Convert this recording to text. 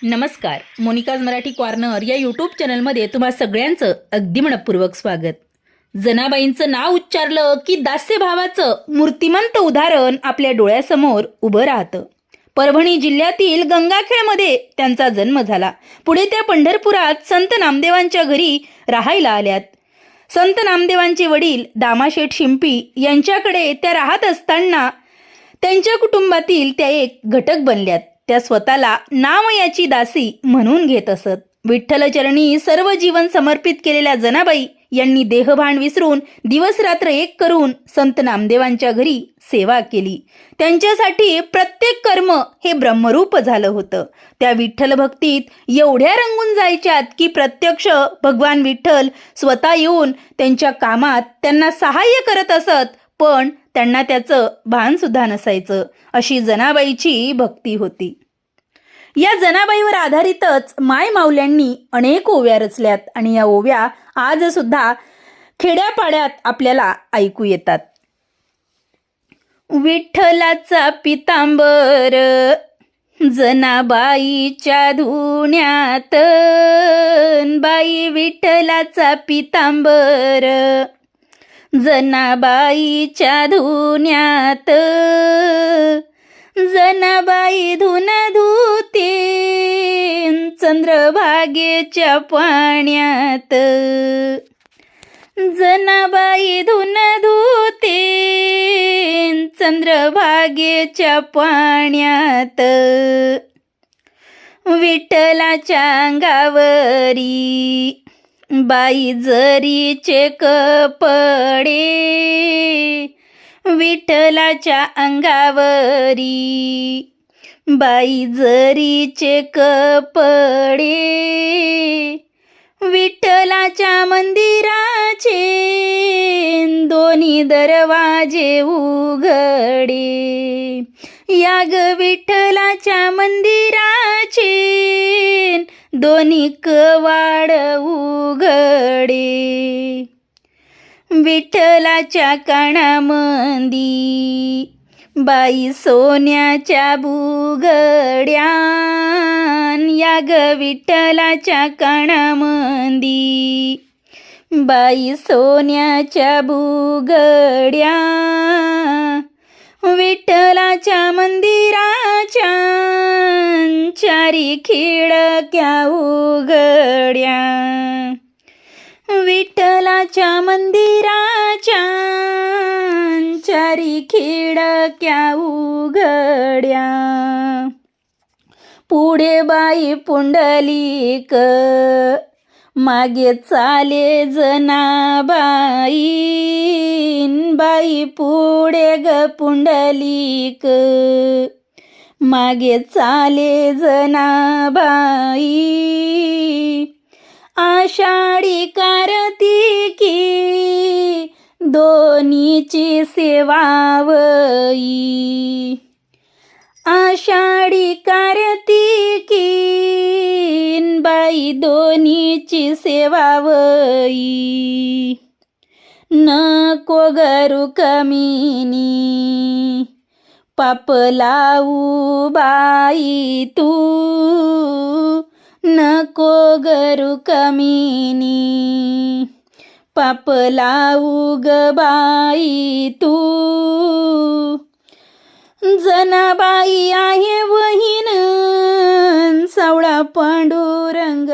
नमस्कार. Monika's Marathi corner या YouTube चॅनलमध्ये तुम्हा सगळ्यांचं अगदी मनपूर्वक स्वागत. जनाबाईंचं नाव उच्चारलं की दास्यभावाचं मूर्तिमंत उदाहरण आपल्या डोळ्यासमोर उभं राहतं. परभणी जिल्ह्यातील गंगाखेडमध्ये त्यांचा जन्म झाला. पुढे त्या पंढरपुरात संत नामदेवांच्या घरी राहायला आल्यात. संत नामदेवांचे वडील दामाशेठ शिंपी यांच्याकडे त्या राहत असताना त्यांच्या कुटुंबातील त्या एक घटक बनल्यात. त्या स्वतःला नामयाची दासी म्हणून घेत असत. विठ्ठलचरणी सर्व जीवन समर्पित केलेल्या जनाबाई यांनी देहभान विसरून दिवस रात्र एक करून संत नामदेवांच्या घरी सेवा केली. त्यांच्यासाठी प्रत्येक कर्म हे ब्रह्मरूप झालं होतं. त्या विठ्ठल भक्तीत एवढ्या रंगून जायच्यात की प्रत्यक्ष भगवान विठ्ठल स्वतः येऊन त्यांच्या कामात त्यांना सहाय्य करत असत, पण त्यांना त्याचं भान सुद्धा नसायचं. अशी जनाबाईची भक्ती होती. या जनाबाईवर आधारितच माय माऊल्यांनी अनेक ओव्या रचल्यात आणि या ओव्या आज सुद्धा खेड्यापाड्यात आपल्याला ऐकू येतात. विठ्ठलाचा पितांबर जनाबाईच्या धुण्यात, बाई विठ्ठलाचा पितांबर जनाबाईच्या धुण्यात, जनाबाई धुन धुते चंद्रभागेच्या पाण्यात, जनाबाई धुन धुते चंद्रभागेच्या पाण्यात, विठ्ठलाच्या अंगावरी बाई जरीचे कपडे, विठ्ठलाच्या अंगावरी बाई जरीचे कपडे, विठ्ठलाच्या मंदिराचे दोन्ही दरवाजे उघडे, या ग विठ्ठलाच्या मंदिराचे दोन्ही कवाड उघडे, विठ्ठलाच्या कानामंदी बाई सोन्याच्या बुगड्या, या ग विठ्ठलाच्या कानामंदी बाई सोन्याच्या बुगड्या, विठ्ठलाच्या मंदिराच्या चारी खिडक्या उघड्या, विठ्ठलाच्या मंदिराच्या चारी खिडक्या उघड्या, पुढे बाई पुंडलिक मागे चाले जनाबाई, बाई पुढे ग पुंडलिक मागे चाले जनाबाई, आषाढी कार्तिकी दोन्हीची सेवावई, आषाढी कार्तिकी बाई दोन्हीची सेवावई, नको गरु कमिनी पाप लावू बाई तू, नको गरु कमिनी पाप लावू ग बाई तू, जनाबाई आहे वहीन सावळा पांडुरंगाची,